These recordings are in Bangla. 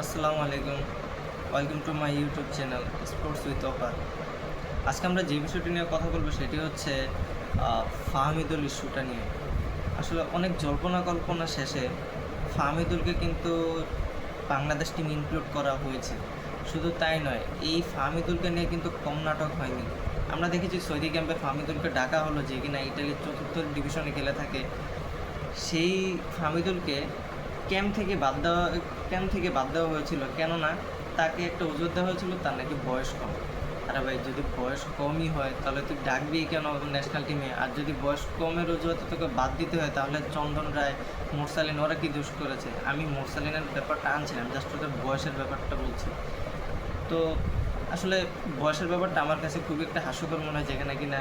আসসালামু আলাইকুম, welcome to my YouTube channel sports with offer. আজকে আমরা যে বিষয়টি নিয়ে কথা বলবো সেটি হচ্ছে ফাহমিদুল ইস্যুটা নিয়ে। আসলে অনেক জল্পনা কল্পনা শেষে ফাহমিদুলকে কিন্তু বাংলাদেশ টিম ইনক্লুড করা হয়েছে। শুধু তাই নয়, এই ফাহমিদুলকে নিয়ে কিন্তু কম নাটক হয়নি। আমরা দেখেছি সৌদি ক্যাম্পে ফাহমিদুলকে ডাকা হলো, যে কিনা ইটালির চতুর্থ ডিভিশনে খেলে থাকে। সেই ফাহমিদুলকে ক্যাম্প থেকে বাদ দেওয়া হয়েছিল, কেননা তাকে একটা অজুহাত দেওয়া হয়েছিল তার নাকি বয়স কম। আরে ভাই, যদি বয়স কমই হয় তাহলে তুই ডাকবি কেন ন্যাশনাল টিমে? আর যদি বয়স কমের অজুহাতে তোকে বাদ দিতে হয় তাহলে চন্দন রায়, মোরসালিন ওরা কি দোষ করেছে? আমি মোরসালিনের ব্যাপারটা আনছিলাম, জাস্ট ওদের বয়সের ব্যাপারটা বলছি। তো আসলে বয়সের ব্যাপারটা আমার কাছে খুবই একটা হাস্যকর মনে হয়, যেখানে কিনা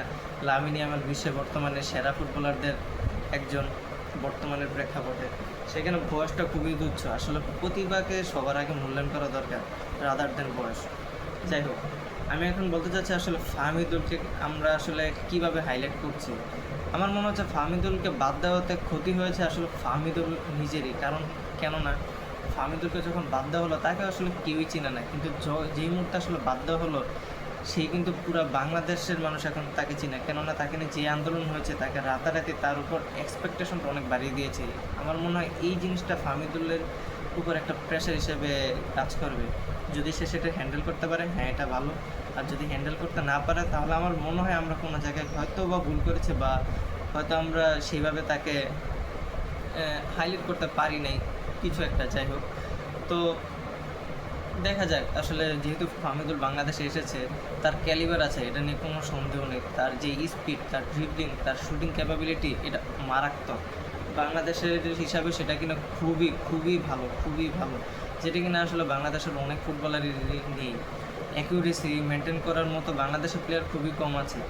লামিন ইয়ামাল বিশ্বে বর্তমানে সেরা ফুটবলারদের একজন বর্তমানের প্রেক্ষাপটে, সেখানে বয়সটা খুবই তুচ্ছ। আসলে প্রতিভাকে সবার আগে মূল্যায়ন করা দরকার, রাদার দেন বয়স। যাই হোক, আমি এখন বলতে চাচ্ছি আসলে ফাহমিদুলকে আমরা আসলে কিভাবে হাইলাইট করছি। আমার মনে হচ্ছে ফাহমিদুলকে বাদ দেওয়াতে ক্ষতি হয়েছে আসলে ফাহমিদুল নিজেরই, কারণ কেননা ফাহমিদুলকে যখন বাদ দেওয়া হলো তাকে আসলে কেউই চিনে না, কিন্তু যেই মুহূর্তে আসলে বাদ দেওয়া হলো সেই কিন্তু পুরো বাংলাদেশের মানুষ এখন তাকে চিনে, কেননা তাকে নিয়ে যে আন্দোলন হয়েছে তাকে রাতারাতি তার উপর এক্সপেকটেশনটা অনেক বাড়িয়ে দিয়েছে। আমার মনে হয় এই জিনিসটা ফাহমিদুলের উপর একটা প্রেশার হিসেবে কাজ করবে। যদি সে সেটা হ্যান্ডেল করতে পারে, হ্যাঁ এটা ভালো। আর যদি হ্যান্ডেল করতে না পারে তাহলে আমার মনে হয় আমরা কোনো জায়গায় হয়তো বা ভুল করেছি, বা হয়তো আমরা সেইভাবে তাকে হাইলাইট করতে পারি নাই কিছু একটা। যাই হোক, তো দেখা যাক। আসলে যেহেতু ফাহমিদুল বাংলাদেশে এসেছে, তার ক্যালিবার আছে, এটা নিয়ে কোনো সন্দেহ নেই। তার যে স্পিড, তার ড্রিবলিং, তার শুটিং ক্যাপাবিলিটি, এটা মারাত্মক। বাংলাদেশের হিসাবে সেটা কিনা খুবই খুবই ভালো, খুবই ভালো, যেটা কিনা আসলে বাংলাদেশের অনেক ফুটবলারই নেই। অ্যাকিউরেসি মেনটেন করার মতো বাংলাদেশের প্লেয়ার খুবই কম আছে।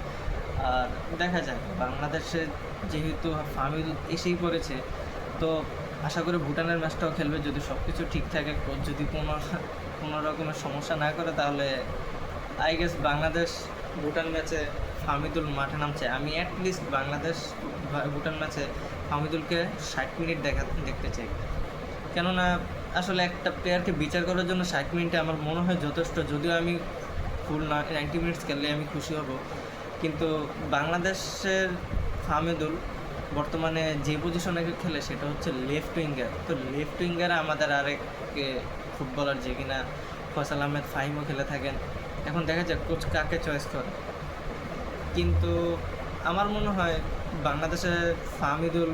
আর দেখা যাক, বাংলাদেশে যেহেতু ফাহমিদুল এসেই পড়েছে, তো আশা করি ভুটানের ম্যাচটাও খেলবে, যদি সব কিছু ঠিক থাকে। কোচ যদি কোনো রকমের সমস্যা না করে তাহলে আই গেস বাংলাদেশ ভুটান ম্যাচে ফাহমিদুল মাঠে নামছে। আমি অ্যাটলিস্ট বাংলাদেশ ভুটান ম্যাচে ফাহমিদুলকে 60 মিনিট দেখতে চাই, কেননা আসলে একটা প্লেয়ারকে বিচার করার জন্য 60 মিনিটে আমার মনে হয় যথেষ্ট। যদিও আমি ফুল 90 মিনিটস খেললে আমি খুশি হব, কিন্তু বাংলাদেশের ফাহমিদুল বর্তমানে যে পজিশনে খেলে সেটা হচ্ছে লেফট উইঙ্গার। তো লেফট উইঙ্গারে আমাদের আরেক ফুটবলার যে কিনা ফয়সাল আহমেদ ফাহিমও খেলে থাকেন। এখন দেখা যাক কোচ কাকে চয়েস করে, কিন্তু আমার মনে হয় বাংলাদেশের ফাহমিদুল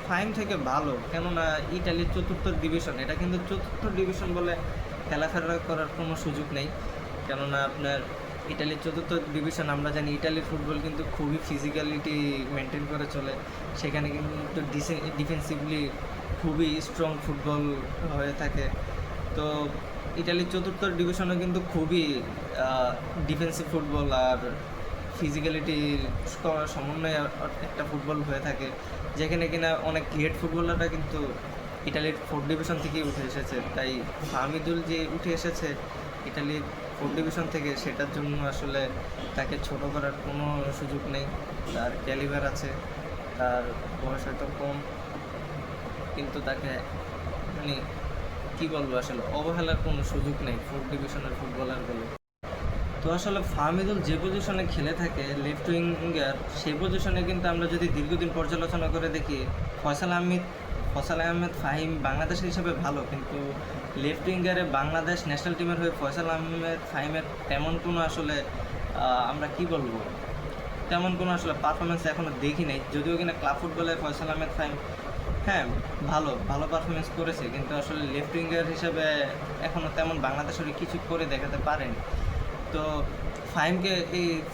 ফাইন থেকে ভালো, কেননা ইটালির চতুর্থ ডিভিশন, এটা কিন্তু চতুর্থ ডিভিশন বলে খেলাফেরা করার কোনো সুযোগ নেই। কেননা আপনার ইটালির চতুর্থ ডিভিশন, আমরা জানি ইটালির ফুটবল কিন্তু খুবই ফিজিক্যালিটি মেনটেন করে চলে, সেখানে কিন্তু ডিফেন্সিভলি খুবই স্ট্রং ফুটবল হয়ে থাকে। তো ইটালির চতুর্থ ডিভিশনে কিন্তু খুবই ডিফেন্সিভ ফুটবল আর ফিজিক্যালিটির সমন্বয়ে একটা ফুটবল হয়ে থাকে, যেখানে কিনা অনেক গ্রেট ফুটবলাররা কিন্তু ইটালির ফোর্থ ডিভিশন থেকেই উঠে এসেছে। তাই ফাহমিদুল যে উঠে এসেছে ইটালির ফোর্থ ডিভিশন থেকে, সেটার জন্য আসলে তাকে ছোট করার কোনো সুযোগ নেই। তার ক্যালিবার আছে, তার বয়স হয়তো কম, কিন্তু তাকে মানে কী বলবো, আসলে অবহেলার কোনো সুযোগ নেই ফোর্থ ডিভিশনের ফুটবলার বলে। তো আসলে ফাহমিদুল যে পজিশনে খেলে থাকে লেফট উইঙ্গার, সেই পজিশনে কিন্তু আমরা যদি দীর্ঘদিন পর্যালোচনা করে দেখি, ফয়সাল আহমেদ ফাহিম বাংলাদেশের হিসাবে ভালো, কিন্তু লেফট উইঙ্গারে বাংলাদেশ ন্যাশনাল টিমের হয়ে ফয়সাল আহমেদ ফাহিমের তেমন কোনো আসলে আমরা কি বলবো, তেমন কোনো আসলে পারফরমেন্স এখনও দেখি নাই। যদিও কিনা ক্লাব ফুটবলে ফয়সাল আহমেদ ফাহিম হ্যাঁ ভালো ভালো পারফরমেন্স করেছে, কিন্তু আসলে লেফট উইঙ্গার হিসেবে এখনও তেমন বাংলাদেশের কিছু করে দেখাতে পারেনি। তো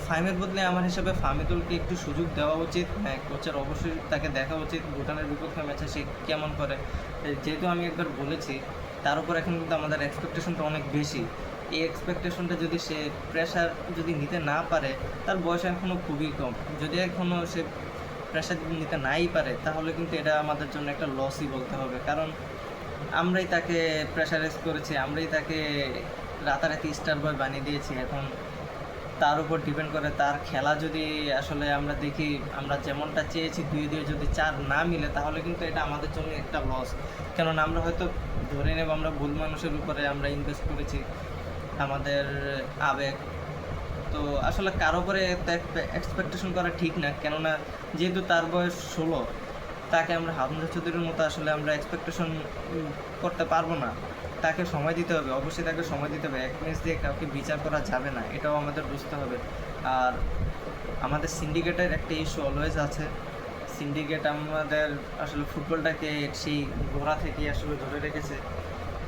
ফাহিমের বদলে আমার হিসাবে ফাহমিদুলকে একটু সুযোগ দেওয়া উচিত। হ্যাঁ, কোচের অবশ্যই তাকে দেখা উচিত ভুটানের বিপক্ষে ম্যাচে সে কেমন করে। যেহেতু আমি একবার বলেছি, তার উপর এখন কিন্তু আমাদের এক্সপেকটেশনটা অনেক বেশি। এই এক্সপেকটেশনটা যদি সে প্রেশার যদি নিতে না পারে, তার বয়স এখনও খুবই কম, যদি এখনও সে প্রেশার নিতে নাই পারে তাহলে কিন্তু এটা আমাদের জন্য একটা লসই বলতে হবে, কারণ আমরাই তাকে প্রেশারাইজ করেছি, আমরাই তাকে রাতারাতি স্টার বয় বানিয়ে দিয়েছি। এখন তার উপর ডিপেন্ড করে। তার খেলা যদি আসলে আমরা দেখি, আমরা যেমনটা চেয়েছি 2-2 যদি 4 না মিলে, তাহলে কিন্তু এটা আমাদের জন্য একটা লস। কেননা আমরা হয়তো ধরে নেব আমরা ভুল মানুষের উপরে আমরা ইনভেস্ট করেছি আমাদের আবেগ। তো আসলে কারো উপরে এক্সপেকটেশন করা ঠিক না, কেননা যেহেতু তার বয়স 16, তাকে আমরা হামজা চৌধুরীর মতো আসলে আমরা এক্সপেকটেশন করতে পারবো না। তাকে সময় দিতে হবে, অবশ্যই তাকে সময় দিতে হবে। এক ম্যাচ দিয়ে কাউকে বিচার করা যাবে না, এটাও আমাদের বুঝতে হবে। আর আমাদের সিন্ডিকেটের একটা ইস্যু অলওয়েজ আছে। সিন্ডিকেট আমাদের আসলে ফুটবলটাকে সেই গোড়া থেকে আসলে ধরে রেখেছে।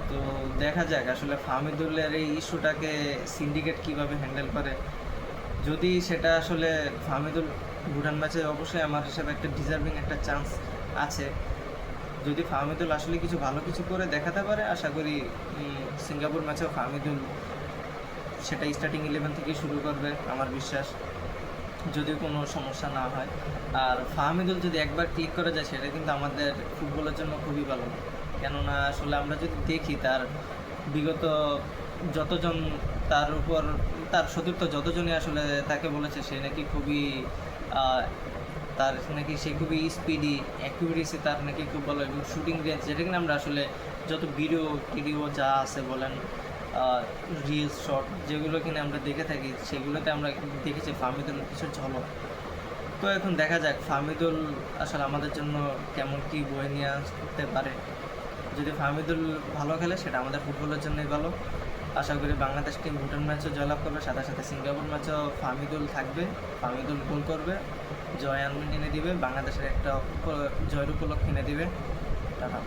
তো দেখা যাক আসলে ফাহমিদুলের এই ইস্যুটাকে সিন্ডিকেট কীভাবে হ্যান্ডেল করে। যদি সেটা আসলে ফাহমিদুল ভুটান ম্যাচে অবশ্যই আমার হিসাবে একটা ডিজার্ভিং একটা চান্স আছে। যদি ফাহমিদুল আসলে কিছু ভালো কিছু করে দেখাতে পারে, আশা করি সিঙ্গাপুর ম্যাচেও ফাহমিদুল সেটা স্টার্টিং 11 থেকেই শুরু করবে আমার বিশ্বাস, যদি কোনো সমস্যা না হয়। আর ফাহমিদুল যদি একবার ক্লিক করে যায়, সেটা কিন্তু আমাদের ফুটবলের জন্য খুবই ভালো। কেননা আসলে আমরা যদি দেখি তার বিগত যতজন তার উপর, তার সতীর্থ যতজনই আসলে তাকে বলেছে সে নাকি খুবই তার নাকি সে খুবই স্পিডি, অ্যাকুরেসি তার নাকি খুব ভালো, এবং শুটিং রেঞ্জ, যেটা কিনা আমরা আসলে যত টিডিও যা আছে বলেন, রিলস শট যেগুলো কিনা আমরা দেখে থাকি, সেগুলোতে আমরা দেখেছি ফাহমিদুল কিছু ঝলক। তো এখন দেখা যাক ফাহমিদুল আসলে আমাদের জন্য কেমন কী বয়ে নিয়ে আসতে পারে। যদি ফাহমিদুল ভালো খেলে, সেটা আমাদের ফুটবলের জন্যই ভালো। আশা করি বাংলাদেশ টিম ভুটান ম্যাচও জয়লাভ করবে, সাথে সাথে সিঙ্গাপুর ম্যাচও ফাহমিদুল থাকবে, ফাহমিদুল গোল করবে, জয় আনন্দ এনে দিবে, বাংলাদেশের একটা জয়ের উপলক্ষ এনে দিবে। টাটা।